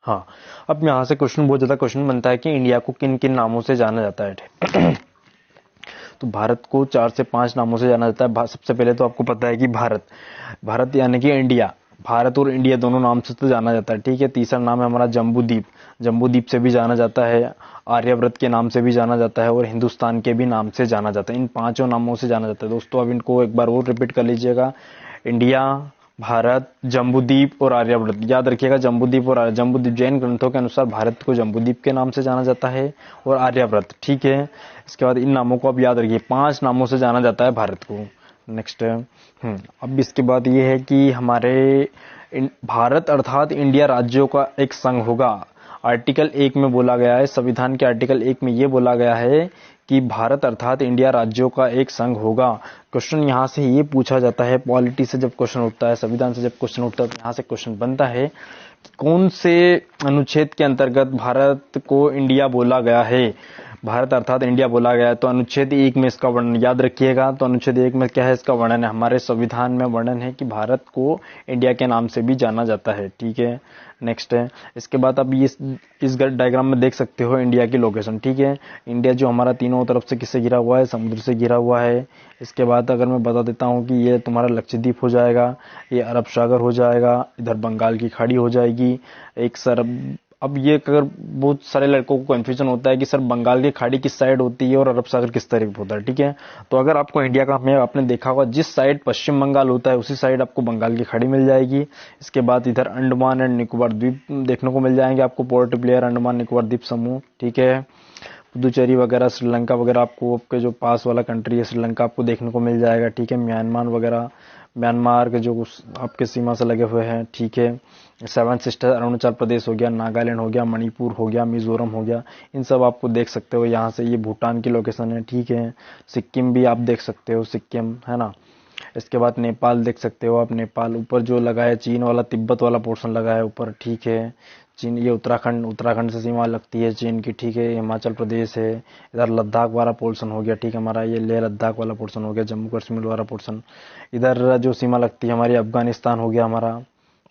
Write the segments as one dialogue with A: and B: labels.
A: हाँ, अब यहाँ से क्वेश्चन, बहुत ज्यादा क्वेश्चन बनता है कि इंडिया को किन किन नामों से जाना जाता है। तो भारत को 4 से 5 नामों से जाना जाता है। सबसे पहले तो आपको पता है कि भारत, भारत यानी कि इंडिया, भारत और इंडिया दोनों नाम से तो जाना जाता है, ठीक है। तीसरा नाम है हमारा जम्बूद्वीप, जम्बूद्वीप से भी जाना जाता है, आर्यव्रत के नाम से भी जाना जाता है, और हिंदुस्तान के भी नाम से जाना जाता है। इन 5 नामों से जाना जाता है दोस्तों। अब इनको एक बार और रिपीट कर लीजिएगा, इंडिया, भारत, जम्बूद्वीप और आर्यव्रत। याद रखिएगा, जम्बूद्वीप और जम्बूद्वीप, जैन ग्रंथों के अनुसार भारत को जम्बूद्वीप के नाम से जाना जाता है और आर्यव्रत, ठीक है। इसके बाद इन नामों को आप याद रखिए, 5 नामों से जाना जाता है भारत को। नेक्स्ट अब इसके बाद ये है कि हमारे भारत अर्थात इंडिया राज्यों का एक संघ होगा। आर्टिकल 1 में बोला गया है, संविधान के आर्टिकल 1 में ये बोला गया है कि भारत अर्थात इंडिया राज्यों का एक संघ होगा। क्वेश्चन यहाँ से ये पूछा जाता है, पॉलिटी से जब क्वेश्चन उठता है, संविधान से जब क्वेश्चन उठता है, तो यहाँ से क्वेश्चन बनता है कौन से अनुच्छेद के अंतर्गत भारत को इंडिया बोला गया है, भारत अर्थात इंडिया बोला गया है। तो अनुच्छेद 1 में इसका वर्णन याद रखिएगा। तो अनुच्छेद 1 में क्या है, इसका वर्णन है, हमारे संविधान में वर्णन है कि भारत को इंडिया के नाम से भी जाना जाता है, ठीक है। नेक्स्ट है, इसके बाद अब इस डायग्राम में देख सकते हो इंडिया की लोकेशन, ठीक है। इंडिया जो हमारा तीनों तरफ से किससे घिरा हुआ है, समुद्र से घिरा हुआ है। इसके बाद अगर मैं बता देता हूँ कि ये तुम्हारा लक्षद्वीप हो जाएगा, ये अरब सागर हो जाएगा, इधर बंगाल की खाड़ी हो जाएगी, एक सरब। अब ये अगर बहुत सारे लड़कों को कंफ्यूजन होता है कि सर बंगाल की खाड़ी किस साइड होती है और अरब सागर किस तरफ होता है, ठीक है। तो अगर आपको इंडिया का मैप आपने देखा होगा, जिस साइड पश्चिम बंगाल होता है उसी साइड आपको बंगाल की खाड़ी मिल जाएगी। इसके बाद इधर अंडमान एंड निकोबार द्वीप देखने को मिल जाएंगे आपको, पोर्ट ब्लेयर, अंडमान निकोबार द्वीप समूह, ठीक है। पुदुचेरी वगैरह, श्रीलंका वगैरह, आपको आपके जो पास वाला कंट्री है श्रीलंका आपको देखने को मिल जाएगा, ठीक है। म्यांमार वगैरह, म्यांमार के जो आपके सीमा से लगे हुए हैं, ठीक है। 7 सिस्टर अरुणाचल प्रदेश हो गया, नागालैंड हो गया, मणिपुर हो गया, मिजोरम हो गया, इन सब आपको देख सकते हो यहाँ से। ये भूटान की लोकेशन है, ठीक है। सिक्किम भी आप देख सकते हो, सिक्किम है ना। इसके बाद नेपाल देख सकते हो आप, नेपाल ऊपर जो लगा है, चीन वाला तिब्बत वाला पोर्शन लगा है ऊपर, ठीक है। चीन, ये उत्तराखंड, उत्तराखंड से सीमा लगती है चीन की, ठीक है। हिमाचल प्रदेश है, इधर लद्दाख वाला पोर्शन हो गया, ठीक है। हमारा ये लेह लद्दाख वाला पोर्शन हो गया, जम्मू कश्मीर वाला पोर्शन। इधर जो सीमा लगती है हमारी, अफगानिस्तान हो गया हमारा,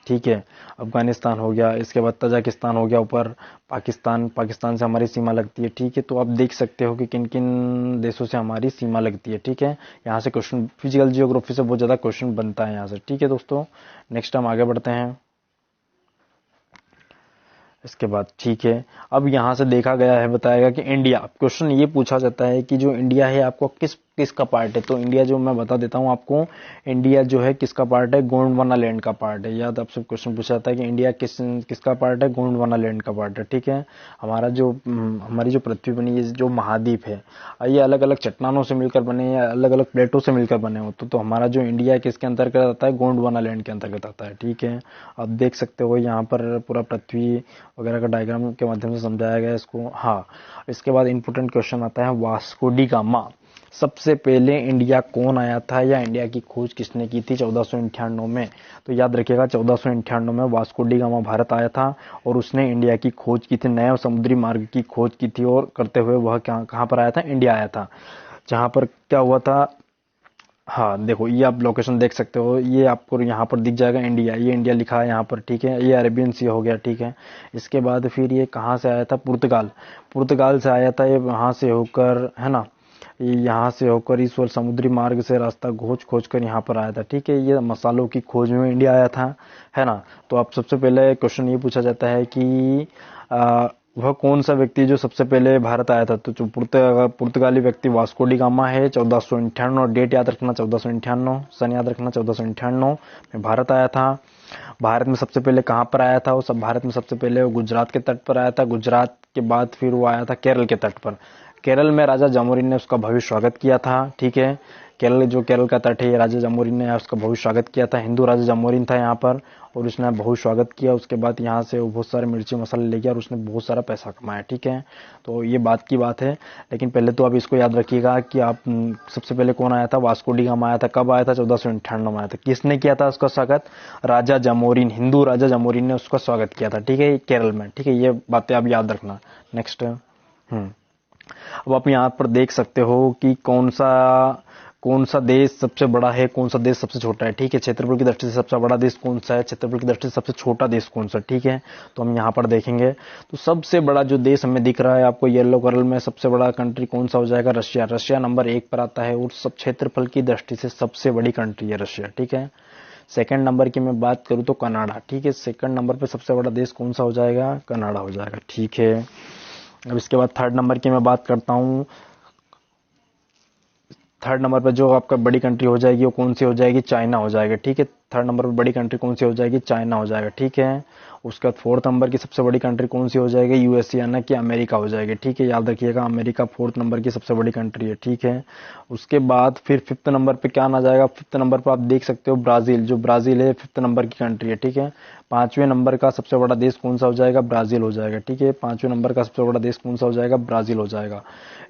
A: ठीक है, अफगानिस्तान हो गया। इसके बाद तजाकिस्तान हो गया ऊपर, पाकिस्तान, पाकिस्तान से हमारी सीमा लगती है, ठीक है। तो आप देख सकते हो कि किन किन देशों से हमारी सीमा लगती है, ठीक है। यहाँ से क्वेश्चन फिजिकल जियोग्राफी से बहुत ज्यादा क्वेश्चन बनता है यहाँ से, ठीक है दोस्तों। नेक्स्ट हम आगे बढ़ते हैं इसके बाद, ठीक है। अब यहाँ से देखा गया है, बताएगा कि इंडिया, क्वेश्चन ये पूछा जाता है कि जो इंडिया है आपको किसका पार्ट है। तो इंडिया जो मैं बता देता हूँ आपको, इंडिया जो है किसका पार्ट है, गोंडवाना लैंड का पार्ट है। याद आपसे क्वेश्चन पूछा जाता है कि इंडिया किसका पार्ट है, गोंडवाना लैंड का पार्ट है, ठीक है। हमारा जो हमारी जो पृथ्वी बनी है, जो महाद्वीप है, ये अलग अलग चट्टानों से मिलकर बने या अलग अलग प्लेटों से मिलकर बने हो। तो हमारा जो इंडिया है किसके अंतर्गत आता है, गोंडवाना लैंड के अंतर्गत आता है, ठीक है। आप देख सकते हो यहाँ पर पूरा पृथ्वी वगैरह का डायग्राम के माध्यम से समझाया गया है इसको। हाँ, इसके बाद इंपोर्टेंट क्वेश्चन आता है, वास्को डी गामा, सबसे पहले इंडिया कौन आया था या इंडिया की खोज किसने की थी 1498 में। तो याद रखिएगा 1498 में वास्को डी गामा भारत आया था और उसने इंडिया की खोज की थी, नए समुद्री मार्ग की खोज की थी। और करते हुए वह कहाँ पर आया था, इंडिया आया था। जहां पर क्या हुआ था, हाँ देखो, ये आप लोकेशन देख सकते हो, ये आपको यहाँ पर दिख जाएगा इंडिया, ये इंडिया लिखा है यहाँ पर, ठीक है। ये अरेबियन सी हो गया, ठीक है। इसके बाद फिर ये कहाँ से आया था, पुर्तगाल, पुर्तगाल से आया था ये, वहां से होकर, है ना, ये यहाँ से होकर इस ओर समुद्री मार्ग से रास्ता खोज कर यहाँ पर आया था, ठीक है। ये मसालों की खोज में इंडिया आया था, है ना। तो आप सबसे पहले क्वेश्चन ये पूछा जाता है कि वह कौन सा व्यक्ति जो सबसे पहले भारत आया था। तो जो पुर्तगाली व्यक्ति वास्को डी गामा है, 1498, डेट याद रखना 1498, सन याद रखना 1498 में भारत आया था। भारत में सबसे पहले कहाँ पर आया था, वो सब भारत में सबसे पहले वो गुजरात के तट पर आया था। गुजरात के बाद फिर वो आया था केरल के तट पर। केरल में राजा जामोरिन ने उसका भव्य स्वागत किया था, ठीक है। केरल का तट है, राजा जामोरिन ने उसका भव्य स्वागत किया था। हिंदू राजा जामोरिन था यहाँ पर और उसने भव्य स्वागत किया। उसके बाद यहाँ से वो बहुत सारे मिर्ची मसाले ले गया और उसने बहुत सारा पैसा कमाया, ठीक है। तो ये बात की बात है, लेकिन पहले तो आप इसको याद रखिएगा कि आप सबसे पहले कौन आया था, वास्को डी गामा आया था। कब आया था, 1498 में आया था। किसने किया था उसका स्वागत, राजा जामोरिन, हिंदू राजा जामोरिन ने उसका स्वागत किया था, ठीक है, केरल में, ठीक है। ये बातें आप याद रखना। नेक्स्ट अब आप यहाँ पर देख सकते हो कि कौन सा देश सबसे बड़ा है, कौन सा देश सबसे छोटा है, ठीक है। क्षेत्रफल की दृष्टि से सबसे बड़ा देश कौन सा है, क्षेत्रफल की दृष्टि से सबसे छोटा देश कौन सा, ठीक है। तो हम यहाँ पर देखेंगे तो सबसे बड़ा जो देश हमें दिख रहा है आपको येलो कलर में, सबसे बड़ा कंट्री कौन सा हो जाएगा, रशिया। रशिया नंबर 1 पर आता है और सब क्षेत्रफल की दृष्टि से सबसे बड़ी कंट्री है रशिया, ठीक है। सेकंड नंबर की मैं बात करूं तो कनाडा, ठीक है। सेकंड नंबर पे सबसे बड़ा देश कौन सा हो जाएगा, कनाडा हो जाएगा, ठीक है। अब इसके बाद थर्ड नंबर की मैं बात करता हूं। थर्ड नंबर पर जो आपका बड़ी कंट्री हो जाएगी वो कौन सी हो जाएगी, चाइना हो जाएगा, ठीक है। थर्ड नंबर पर बड़ी कंट्री कौन सी हो जाएगी, चाइना हो जाएगा, ठीक है। उसके बाद फोर्थ नंबर की सबसे बड़ी कंट्री कौन सी हो जाएगी, यूएसए यानी कि अमेरिका हो जाएगी, ठीक है। याद रखिएगा अमेरिका फोर्थ नंबर की सबसे बड़ी कंट्री है, ठीक है। उसके बाद फिर फिफ्थ नंबर पे क्या आ जाएगा, फिफ्थ नंबर पर आप देख सकते हो ब्राजील, जो ब्राजील है फिफ्थ नंबर की कंट्री है, ठीक है। पांचवें नंबर का सबसे बड़ा देश कौन सा हो जाएगा, ब्राजील हो जाएगा, ठीक है। पांचवें नंबर का सबसे बड़ा देश कौन सा हो जाएगा, ब्राजील हो जाएगा।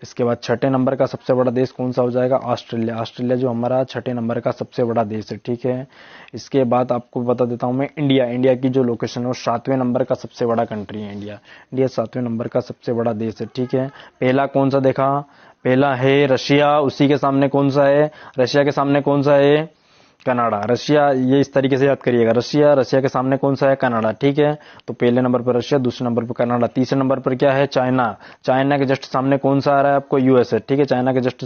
A: इसके बाद छठे नंबर का सबसे बड़ा देश कौन सा हो जाएगा, ऑस्ट्रेलिया। ऑस्ट्रेलिया जो हमारा छठे नंबर का सबसे बड़ा देश है, ठीक है। इसके बाद आपको बता देता हूं मैं इंडिया। इंडिया की जो लोकेशन है वो 7वें नंबर का सबसे बड़ा कंट्री है इंडिया। इंडिया 7वें नंबर का सबसे बड़ा देश है, ठीक है। पहला कौन सा देखा, पहला है रशिया, उसी के सामने कौन सा है, रशिया के सामने कौन सा है, कनाडा। रशिया, ये इस तरीके से याद करिएगा, रशिया, रशिया के सामने कौन सा है, कनाडा, ठीक है। तो पहले नंबर पर रशिया, दूसरे नंबर पर कनाडा, तीसरे नंबर पर क्या है, चाइना। चाइना के जस्ट सामने कौन सा आ रहा है आपको, यूएसए, ठीक है। चाइना के जस्ट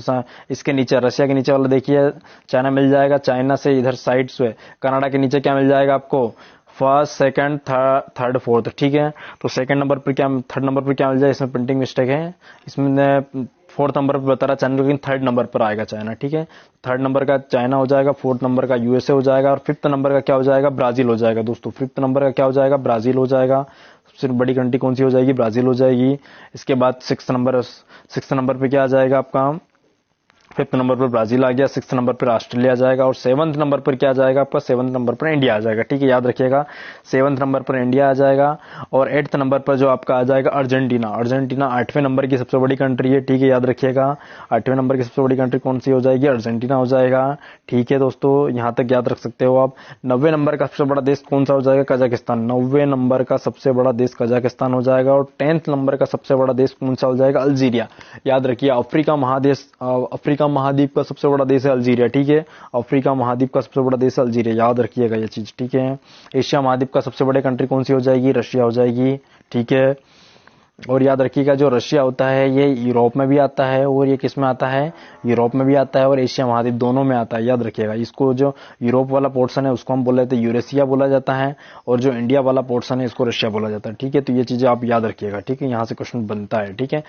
A: इसके नीचे, रशिया के नीचे वाला देखिए चाइना मिल जाएगा, चाइना से इधर साइड से कनाडा के नीचे क्या मिल जाएगा आपको, फर्स्ट, सेकंड, थर्ड, फोर्थ, ठीक है। तो सेकंड नंबर पर क्या, थर्ड नंबर पर क्या मिल जाए, इसमें प्रिंटिंग मिस्टेक है, इसमें फोर्थ नंबर पर बता रहा चाइना, लेकिन थर्ड नंबर पर आएगा चाइना, ठीक है। थर्ड नंबर का चाइना हो जाएगा, फोर्थ नंबर का यूएसए हो जाएगा और फिफ्थ नंबर का क्या हो जाएगा, ब्राजील हो जाएगा दोस्तों। फिफ्थ नंबर का क्या हो जाएगा, ब्राजील हो जाएगा। सबसे बड़ी कंट्री कौन सी हो जाएगी, ब्राजील हो जाएगी। इसके बाद सिक्स नंबर पे क्या आ जाएगा आपका, फिफ्थ नंबर पर ब्राजील आ गया, सिक्स नंबर पर ऑस्ट्रेलिया आ जाएगा और सेवंथ नंबर पर क्या आ जाएगा आपका, सेवंथ नंबर पर इंडिया आ जाएगा, ठीक है। याद रखिएगा सेवंथ नंबर पर इंडिया आ जाएगा और एट्थ नंबर पर जो आपका आ जाएगा अर्जेंटीना। अर्जेंटीना 8वें नंबर की सबसे बड़ी कंट्री है, ठीक है। याद रखिएगा 8वें नंबर की सबसे बड़ी कंट्री कौन सी हो जाएगी, अर्जेंटीना हो जाएगा, ठीक है दोस्तों। यहां तक याद रख सकते हो आप। 90वें नंबर का सबसे बड़ा देश कौन सा हो जाएगा, कजाकिस्तान। 90वें नंबर का सबसे बड़ा देश कजाकिस्तान हो जाएगा और 10th नंबर का सबसे बड़ा देश कौन सा हो जाएगा, अल्जीरिया। याद रखिए अफ्रीका महाद्वीप का सबसे बड़ा देश है अल्जीरिया, ठीक है। अफ्रीका महाद्वीप का सबसे बड़ा देश है अल्जीरिया, याद रखिएगा ये चीज, ठीक है। एशिया महाद्वीप का सबसे बड़ी कंट्री कौन सी हो जाएगी, रशिया हो जाएगी, ठीक है। और याद रखिएगा जो रशिया होता है ये यूरोप में भी आता है और ये किस में आता है, यूरोप में भी आता है और एशिया महाद्वीप दोनों में आता है। याद रखिएगा इसको, जो यूरोप वाला पोर्शन है उसको हम बोल रहे थे यूरेशिया बोला जाता है और जो इंडिया वाला पोर्शन है इसको रशिया बोला जाता है, ठीक है। तो ये चीजें आप याद रखिएगा, ठीक है। यहाँ से क्वेश्चन बनता है, ठीक है।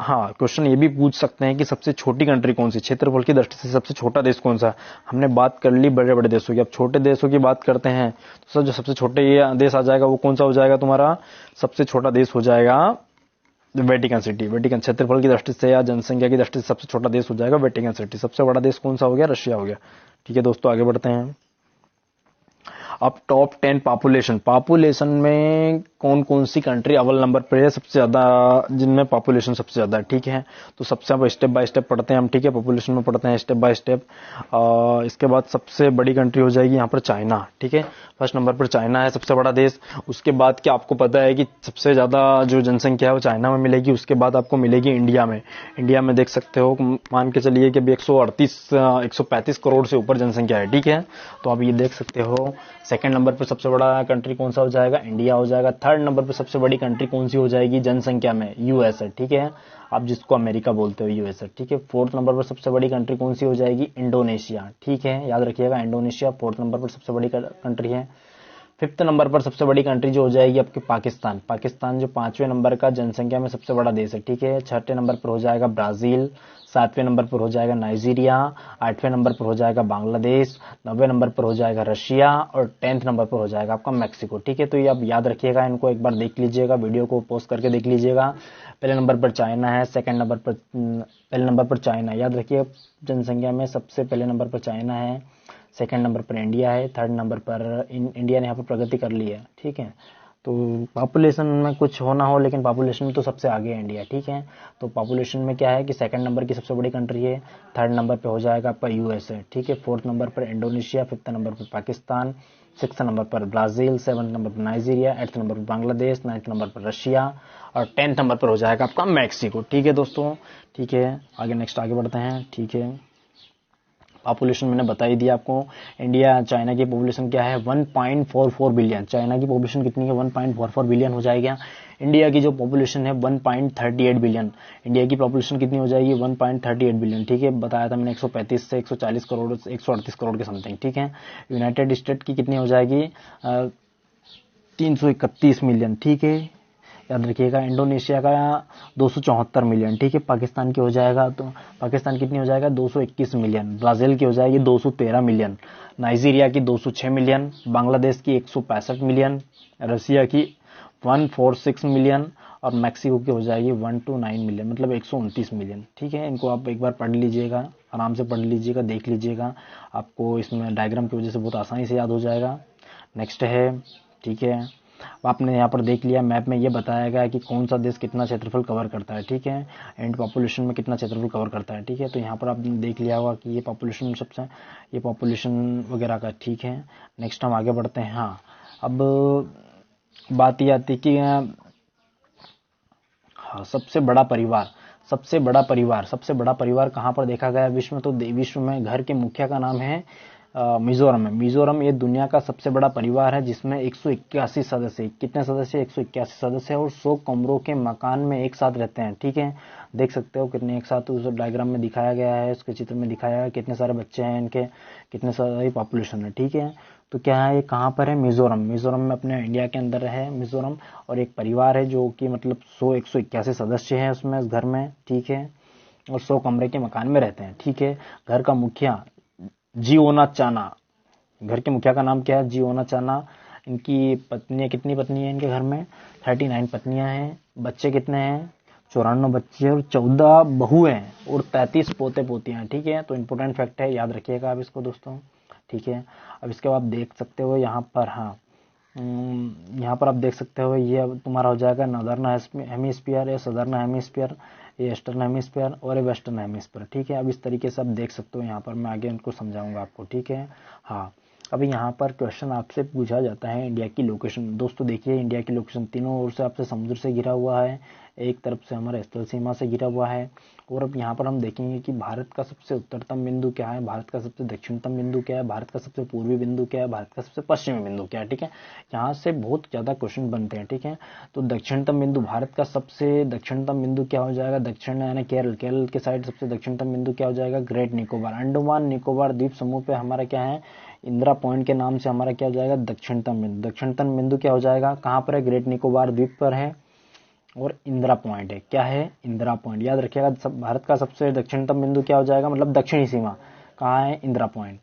A: हाँ, क्वेश्चन ये भी पूछ सकते हैं कि सबसे छोटी कंट्री कौन सी, क्षेत्रफल की दृष्टि से सबसे छोटा देश कौन सा। हमने बात कर ली बड़े बड़े देशों की, अब छोटे देशों की बात करते हैं। तो जो सबसे छोटे ये देश आ जाएगा वो कौन सा हो जाएगा तुम्हारा, सबसे छोटा देश हो जाएगा वेटिकन सिटी। वेटिकन क्षेत्रफल की दृष्टि से या जनसंख्या की दृष्टि से सबसे छोटा देश हो जाएगा वेटिकन सिटी। सबसे बड़ा देश कौन सा हो गया, रशिया हो गया, ठीक है दोस्तों। आगे बढ़ते हैं। अब टॉप 10 पॉपुलेशन में कौन कौन सी कंट्री अव्वल नंबर पर है सबसे ज्यादा, जिनमें पॉपुलेशन सबसे ज्यादा है, ठीक है। तो सबसे अब स्टेप बाय स्टेप पढ़ते हैं हम, ठीक है। पॉपुलेशन में पढ़ते हैं स्टेप बाय स्टेप। इसके बाद सबसे बड़ी कंट्री हो जाएगी यहाँ पर चाइना, ठीक है। फर्स्ट नंबर पर चाइना है सबसे बड़ा देश। उसके बाद क्या आपको पता है कि सबसे ज्यादा जो जनसंख्या है वो चाइना में मिलेगी, उसके बाद आपको मिलेगी इंडिया में। इंडिया में देख सकते हो, मान के चलिए कि 135 करोड़ से ऊपर जनसंख्या है, ठीक है। तो आप ये देख सकते हो। सेकंड नंबर पर सबसे बड़ा कंट्री कौन सा हो जाएगा, इंडिया हो जाएगा। थर्ड नंबर पर सबसे बड़ी कंट्री कौन सी हो जाएगी जनसंख्या में, यूएसए, ठीक है। आप जिसको अमेरिका बोलते हो, यूएसए, ठीक है। फोर्थ नंबर पर सबसे बड़ी कंट्री कौन सी हो जाएगी, इंडोनेशिया, ठीक है। याद रखिएगा इंडोनेशिया फोर्थ नंबर पर सबसे बड़ी कंट्री है। फिफ्थ नंबर पर सबसे बड़ी कंट्री जो हो जाएगी आपकी पाकिस्तान। पाकिस्तान जो 5वें नंबर का जनसंख्या में सबसे बड़ा देश है, ठीक है। छठे नंबर पर हो जाएगा ब्राजील, 7वें नंबर पर हो जाएगा नाइजीरिया, 8वें नंबर पर हो जाएगा बांग्लादेश, 9वें नंबर पर हो जाएगा रशिया और 10th नंबर पर हो जाएगा आपका मैक्सिको, ठीक है। तो ये आप याद रखिएगा, इनको एक बार देख लीजिएगा, वीडियो को पॉज करके देख लीजिएगा। पहले नंबर पर चाइना है, पहले नंबर पर चाइना, याद रखिए जनसंख्या में सबसे पहले नंबर पर चाइना है। सेकंड नंबर पर इंडिया है। थर्ड नंबर पर इंडिया ने यहाँ पर प्रगति कर ली है, ठीक है। तो पॉपुलेशन में कुछ होना हो, लेकिन पॉपुलेशन में तो सबसे आगे है इंडिया, ठीक है। तो पॉपुलेशन में क्या है कि सेकंड नंबर की सबसे बड़ी कंट्री है। थर्ड नंबर पे हो जाएगा आपका यूएसए, ठीक है। फोर्थ नंबर पर इंडोनेशिया, फिफ्थ नंबर पर पाकिस्तान, सिक्स नंबर पर ब्राजील, सेवंथ नंबर पर नाइजीरिया, एट्थ नंबर पर बांग्लादेश, नाइन्थ नंबर पर रशिया और 10th नंबर पर हो जाएगा आपका मैक्सिको, ठीक है दोस्तों, ठीक है। आगे नेक्स्ट आगे बढ़ते हैं, ठीक है। पॉपुलेशन मैंने बता ही दिया आपको। इंडिया चाइना की पॉपुलेशन क्या है 1.44 बिलियन। चाइना की पॉपुलेशन कितनी है 1.44 बिलियन हो जाएगा। इंडिया की जो पॉपुलेशन है 1.38 बिलियन। इंडिया की पॉपुलेशन कितनी हो जाएगी 1.38 बिलियन। ठीक है, बताया था मैंने 135 से 140 करोड़ 138 करोड़ के समथिंग। ठीक है, यूनाइटेड स्टेट की कितनी हो जाएगी 331 मिलियन। ठीक है, याद रखिएगा। इंडोनेशिया का 274 मिलियन। ठीक है, पाकिस्तान की हो जाएगा तो पाकिस्तान कितनी हो जाएगा 221 मिलियन। ब्राजील की हो जाएगी 213 मिलियन। नाइजीरिया की 206 मिलियन। बांग्लादेश की 165 मिलियन। रसिया की 146 मिलियन और मैक्सिको की हो जाएगी 129 मिलियन, मतलब 129 मिलियन। ठीक है, इनको आप एक बार पढ़ लीजिएगा, आराम से पढ़ लीजिएगा, देख लीजिएगा, आपको इसमें डायग्राम की वजह से बहुत आसानी से याद हो जाएगा। नेक्स्ट है, ठीक है, आपने यहाँ पर देख लिया मैप में ये बताया गया है कि कौन सा देश कितना क्षेत्रफल कवर करता है। ठीक है, एंड पॉपुलेशन में कितना क्षेत्रफल कवर करता है। ठीक है, तो यहाँ पर आपने देख लिया होगा कि ये पॉपुलेशन सबसे, ये पॉपुलेशन वगैरह का। ठीक है, नेक्स्ट हम आगे बढ़ते हैं। हाँ, अब बात ये आती है कि हाँ, सबसे बड़ा परिवार कहाँ पर देखा गया विश्व में, तो विश्व में घर के मुखिया का नाम है मिजोरम में। मिजोरम ये दुनिया का सबसे बड़ा परिवार है जिसमें 181 सदस्य, कितने सदस्य 181 सदस्य है और 100 कमरों के मकान में एक साथ रहते हैं। ठीक है, देख सकते हो कितने एक साथ उस डायग्राम में दिखाया गया है, उसके चित्र में दिखाया है कितने सारे बच्चे हैं इनके, कितने सारी पॉपुलेशन है। ठीक है, तो क्या है ये कहाँ पर है मिजोरम। मिजोरम में अपने इंडिया के अंदर है मिजोरम, और एक परिवार है जो कि मतलब 181 सदस्य हैं उसमें उस घर में। ठीक है, और 100 कमरे के मकान में रहते हैं। ठीक है, घर का मुखिया जिओना चाना, घर के मुखिया का नाम क्या है जिओना चाना। इनकी पत्नियां, कितनी पत्नी है इनके घर में 39 पत्नियां हैं। बच्चे कितने हैं 94 बच्चे और 14 बहुएं हैं और 33 पोते पोतियां हैं। ठीक है, तो इंपॉर्टेंट फैक्ट है, याद रखिएगा आप इसको दोस्तों। ठीक है, अब इसके बाद देख सकते हो यहाँ पर, हाँ यहाँ पर आप देख सकते हो ये अब तुम्हारा हो जाएगा नॉर्दर्न हेमिस्फीयर, या सदर्न हेमिस्फीयर, ये ईस्टर्न हेमिस्फीयर और ये वेस्टर्न हेमिस्फीयर। ठीक है, अब इस तरीके से आप देख सकते हो यहाँ पर, मैं आगे उनको समझाऊंगा आपको। ठीक है, हाँ, अभी यहाँ पर क्वेश्चन आपसे पूछा जाता है इंडिया की लोकेशन। दोस्तों देखिए, इंडिया की लोकेशन तीनों ओर से आपसे समुद्र से घिरा हुआ है, एक तरफ से हमारा स्थल सीमा से घिरा हुआ है। और अब यहाँ पर हम देखेंगे कि भारत का सबसे उत्तरतम बिंदु क्या है, भारत का सबसे दक्षिणतम बिंदु क्या है, भारत का सबसे पूर्वी बिंदु क्या है, भारत का सबसे पश्चिमी बिंदु क्या है। ठीक है, यहाँ से बहुत ज्यादा क्वेश्चन बनते हैं। ठीक है, तो दक्षिणतम बिंदु, भारत का सबसे दक्षिणतम बिंदु क्या हो जाएगा, दक्षिण यानी केरल, केरल के साइड सबसे दक्षिणतम बिंदु क्या हो जाएगा ग्रेट निकोबार। अंडमान निकोबार द्वीप समूह पे हमारा क्या है इंदिरा पॉइंट के नाम से हमारा क्या हो जाएगा दक्षिणतम बिंदु। दक्षिणतम बिंदु क्या हो जाएगा, कहाँ पर है ग्रेट निकोबार द्वीप पर है, और इंदिरा पॉइंट है, क्या है इंदिरा पॉइंट। याद रखिएगा, भारत का सबसे दक्षिणतम बिंदु क्या हो जाएगा, मतलब दक्षिणी सीमा कहाँ है इंदिरा पॉइंट।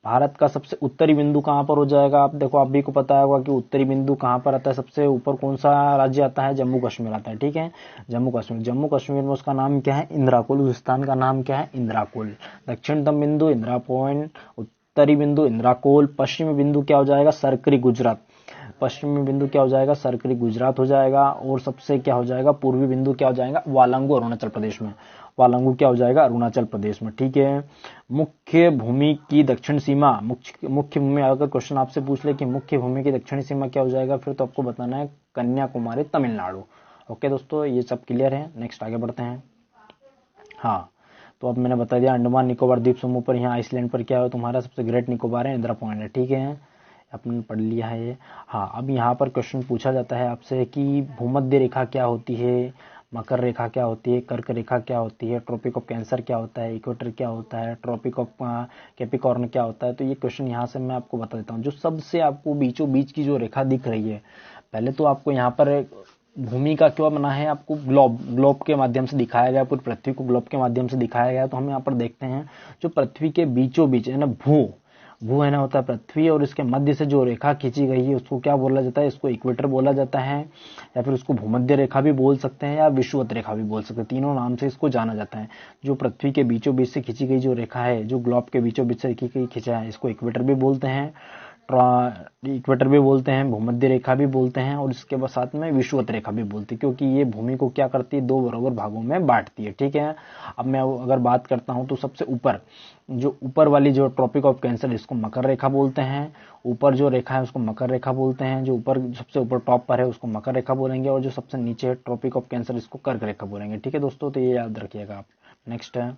A: भारत का सबसे उत्तरी बिंदु कहाँ पर हो जाएगा, आप देखो, आप भी को पता होगा कि उत्तरी बिंदु कहाँ पर आता है, सबसे ऊपर कौन सा राज्य आता है, जम्मू कश्मीर आता है। ठीक है, जम्मू कश्मीर, जम्मू कश्मीर में उसका नाम क्या है इंदिराकुल, उस स्थान का नाम क्या है इंदिराकुल। दक्षिणतम बिंदु इंदिरा पॉइंट, उत्तरी बिंदु इंदिराकुल, पश्चिमी बिंदु क्या हो जाएगा सरकरी गुजरात, पश्चिमी बिंदु क्या हो जाएगा सरकरी गुजरात हो जाएगा, और सबसे क्या हो जाएगा पूर्वी बिंदु क्या हो जाएगा वालंगू अरुणाचल प्रदेश में, वालंगू क्या हो जाएगा अरुणाचल प्रदेश में। ठीक है, मुख्य भूमि की दक्षिण सीमा, मुख्य भूमि, अगर क्वेश्चन आपसे पूछ ले कि मुख्य भूमि की दक्षिणी सीमा क्या हो जाएगा, फिर तो आपको बताना है कन्याकुमारी तमिलनाडु। ओके दोस्तों, ये सब क्लियर है, नेक्स्ट आगे बढ़ते हैं। हाँ, तो अब मैंने बता दिया अंडमान निकोबार द्वीप समूह पर, यहाँ आइसलैंड पर क्या है तुम्हारा सबसे ग्रेट निकोबार है, इंदिरा पॉइंट है। ठीक है, आपने पढ़ लिया है ये। हाँ, अब यहाँ पर क्वेश्चन पूछा जाता है आपसे कि भूमध्य रेखा क्या होती है, मकर रेखा क्या होती है, कर्क रेखा क्या होती है, ट्रॉपिक ऑफ कैंसर क्या होता है, इक्वेटर क्या होता है, ट्रॉपिक ऑफ कैप्रिकॉर्न क्या होता है। तो ये क्वेश्चन यहाँ से मैं आपको बता देता हूँ। जो सबसे आपको बीचों बीच की जो रेखा दिख रही है, पहले तो आपको यहाँ पर भूमि का क्या बना है, आपको ग्लोब के माध्यम से दिखाया गया, पूरी पृथ्वी को ग्लोब के माध्यम से दिखाया गया। तो हम यहाँ पर देखते हैं जो पृथ्वी के बीचों बीच है ना, भू है ना होता है पृथ्वी, और इसके मध्य से जो रेखा खींची गई है उसको क्या बोला जाता है, इसको इक्वेटर बोला जाता है, या फिर उसको भूमध्य रेखा भी बोल सकते हैं, या विषुवत रेखा भी बोल सकते हैं, तीनों नाम से इसको जाना जाता है। जो पृथ्वी के बीचों बीच से खींची गई जो रेखा है, जो ग्लोब के बीचों बीच से खींचा है, इसको इक्वेटर भी बोलते हैं, इक्वेटर भी बोलते हैं, भूमध्य रेखा भी बोलते हैं, और इसके बाद साथ में विषुवत रेखा भी बोलती है, क्योंकि ये भूमि को क्या करती है दो बराबर भागों में बांटती है। ठीक है, अब मैं अगर बात करता हूं तो सबसे ऊपर, जो ऊपर वाली जो ट्रॉपिक ऑफ कैंसर, इसको मकर रेखा बोलते हैं, ऊपर जो रेखा है उसको मकर रेखा बोलते हैं, जो ऊपर सबसे ऊपर टॉप पर है उसको मकर रेखा बोलेंगे, और जो सबसे नीचे है ट्रॉपिक ऑफ कैंसर इसको कर्क रेखा बोलेंगे। ठीक है दोस्तों, तो ये याद रखिएगा आप। नेक्स्ट है,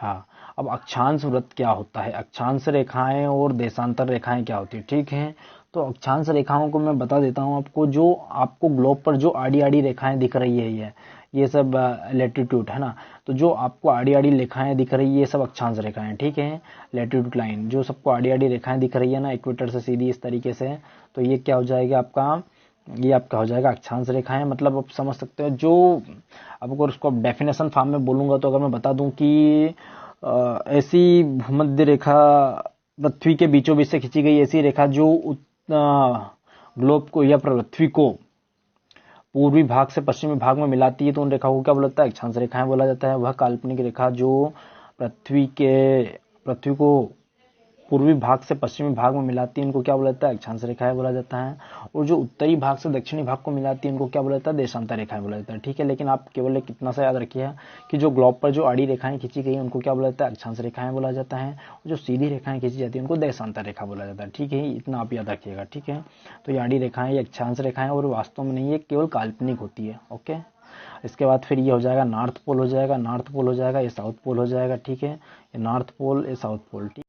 A: हाँ, अब अक्षांश वृत्त क्या होता है, अक्षांश रेखाएं और देशांतर रेखाएं क्या होती है, ठीक है। तो अक्षांश रेखाओं को मैं बता देता हूं आपको, जो आपको ग्लोब पर जो आड़ी आड़ी रेखाएं दिख रही है, ये सब लैटिट्यूड है ना। तो जो आपको आड़ी आड़ी रेखाएं दिख रही है ये सब अक्षांश रेखाएं, ठीक है। लैटिट्यूड लाइन जो सबको आड़ी आड़ी रेखाएं दिख रही है ना इक्वेटर से सीधी इस तरीके से, तो ये क्या हो जाएगा आपका, ये आपका हो जाएगा अक्षांश रेखाएं। मतलब आप समझ सकते हो, जो अब अगर उसको डेफिनेशन फॉर्म में बोलूंगा तो अगर मैं बता दूं कि ऐसी भूमध्य रेखा पृथ्वी के बीचों बीच से खींची गई ऐसी रेखा जो ग्लोब को या पृथ्वी को पूर्वी भाग से पश्चिमी भाग में मिलाती है, तो उन रेखाओं को क्या बोला जाता है, अक्षांश रेखाएं बोला जाता है। वह काल्पनिक रेखा जो पृथ्वी को पूर्वी भाग से पश्चिमी भाग में मिलाती है, इनको क्या बोला जाता है, अक्षांश रेखाएं बोला जाता है। और जो उत्तरी भाग से दक्षिणी भाग को मिलाती है, इनको क्या बोला जाता है, देशांतर रेखाएं बोला जाता है, ठीक है। लेकिन आप केवल एक इतना सा याद रखिए कि जो ग्लोब पर जो आड़ी रेखाएं खींची गई उनको क्या बोला जाता है, अक्षांश रेखाएं बोला जाता है। और जो सीधी रेखाएं खींची जाती है उनको देशांतर रेखा बोला जाता है, ठीक है। इतना आप याद रखिएगा, ठीक है। तो ये आड़ी रेखाएं, ये अक्षांश रेखाएं और वास्तव में नहीं, ये केवल काल्पनिक होती है, ओके। इसके बाद फिर ये हो जाएगा नॉर्थ पोल हो जाएगा, नॉर्थ पोल हो जाएगा, ये साउथ पोल हो जाएगा, ठीक है। ये नॉर्थ पोल, ये साउथ पोल, ठीक।